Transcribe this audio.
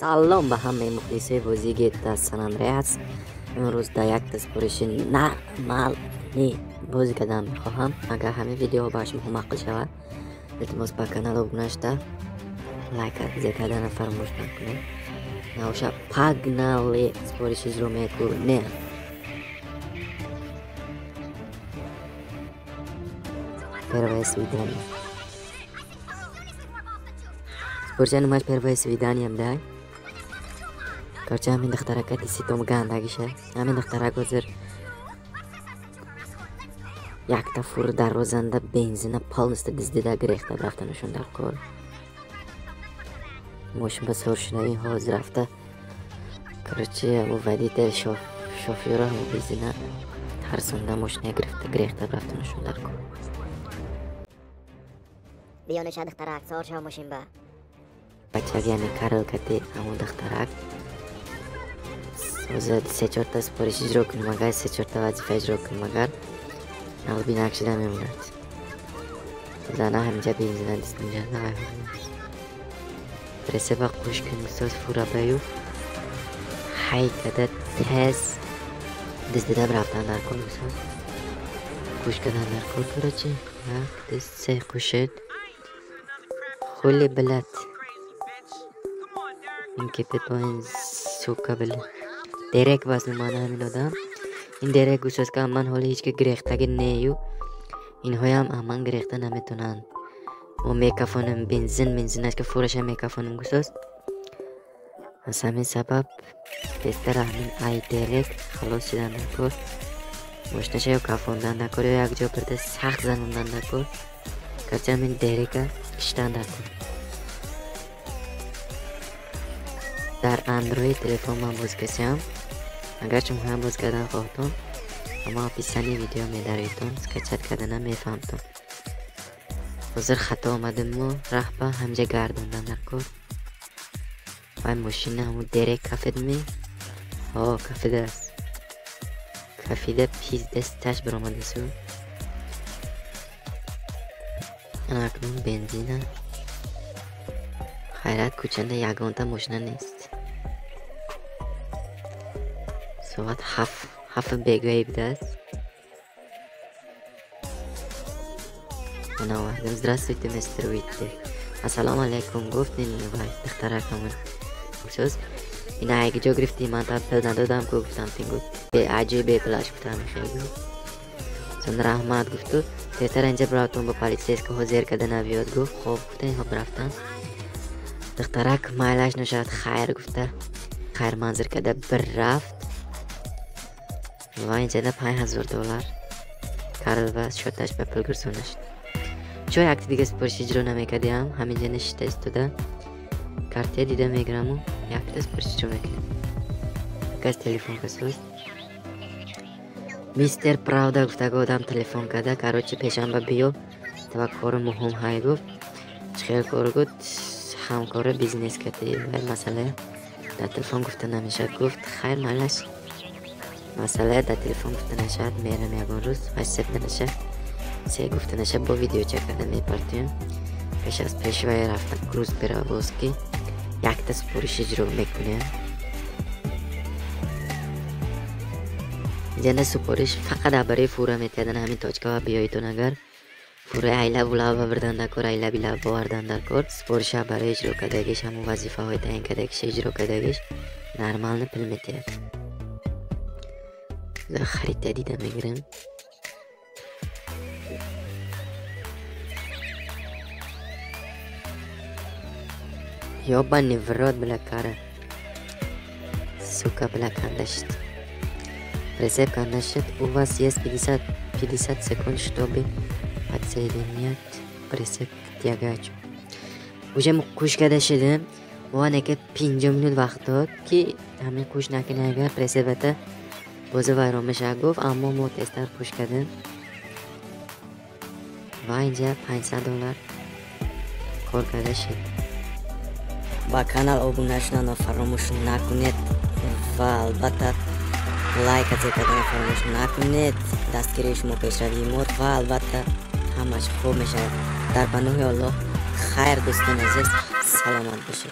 سلام به همه مخلصای بازی GTA San Andreas. امروز در یک سفارش نرمال بازی کردن میخواهم. اگر همه ویدیو باش محمق شود التماس به کانال ابونه شده لایک کردن فراموش نکنید. نوشا پاگنالی سفارش رو میکنیم. Первое свидание. Спорчан маш первое свидание дай. Короче, همین دخترکه دیسی توم گندگیشه. همین دخترک وزر یک تا فور در روزنده بنزین پالنست دیزده گریخته رفتنشون در کار. ماشین به سور شده این حاض رفته. короче و ودیت شوفیره و بنزینه ترسونده ماشین گریخته رفتنشون در کار. بیانش دخترک سار شو ماشین با بچه یعنی کارل کتی همون دخترک سوزد سه چهار تا سپارش اجرا کنیم اگر سه چهار تا وظیفه اجرا کنیم اگر نقل نقشیده میموند. زنه همینجا بینزیدن دیست اینجا نه برسه با قوش کنیم ساز فورا بیو حی کده تز دیزده برفتن در کار بساز قوش کدن در کار کرا چی؟ یک دست سه قوشت خلی بلد این کپت با این سوکا بلد درک باز نمانه همین آدم این درک گوشت که امان حالی هیچ که گریخته که نیو این های هم امان گریخته نمیتونن و میکافونم بنزین است که فورش هم میکافونم گوشت از همین سبب بستر همین ای درک خلاص شدن نکر مشنش یا کافوندن نکر یا یک جا برده سخت زنوندن نکر کرچه همین درک کشتن نکر. در اندروید تلفن من باز کسیم اگرچه مهم باز کردن خواهتون اما پیسانی ویدیو میداریتون سکچت کردنم میفهمتون. بازر خطا آمدم و راه با همجا گردوندن در کار و ماشین همون درک کفید می کفیده است کفیده پیز دستش برامده سو انا اکنون بنزینه خیرت کوچنده یگان تا ماشینه نیست ساعت هفت بگاهی بده است انا وحدم здравствуйте مستر ویته السلام علیکم گفتین وای دخترکمون بسوز این اگه جا گرفتی من تا ندادم که گفتم تینگو به عجیبه پلاش گفتم خیلی سن رحمت گفتو بهتر اینجا براتون با پالیسیس که حاضر کده نبیاد گفت خوب گفته این ها برفتن دخترک مایلش نشد خیر گفته خیر منظر کده برفت و اینجا ده $5000 کارل و شدش به پل گرسونشت چون یک دیگه سپارش اجرا نمیکدیم همینجا نشسته استوده کارتیه دیده میگرم و یک تا سپارش اجرا میکنم کس تلفن کسوز میستر پراودا گفته گودم تلفن کده کاروچی پیشم با بیو تا کار مهم های گفت چخیر کار گفت همکار بیزنس کتی و مسئله در تلفن گفته نمیشه گفت خیر مالش مسئله در تلفن گفته نشد میرم یکان روز و سفت نشه سه گفته نشه با ویدیو چک کرده میپرتیم پیش از پیشوی رفتن کروز برا بازکی یک تا سپارش اجرا میکنیم جنه سپارش فقط برای فورا میتیدن همین تاچکا و بیایتون اگر فوره ایلا بولا بردن در کار ایلا بیلا باوردن در کار سپارش برای اجرا کدگیش همون وظیفه های تعیین کدگیش اجرا کدگیش نرمال نپل میتید در خرید دیده میگیرم یا با نوراد بلا کاره سوکا بلا کندشت رسیب کندشت او واسیس 50 секунд чтобы подсоединять пресеп тягач уже куш کرده شدم وانه که 5 minut وقت داد که همین کش نکنه اگر پرسپت باز ویران میشه گفت اما ما تستر کش کردیم و اینجا $500 کار کرده شد. با کانال ابونه شدن فراموش نکنید و البته لایک کردن فراموش نکنید. دستگیری شما پیشروی مود و البته همش خوب میشه. در پناه الله خیر دوستان عزیز سلامت باشید.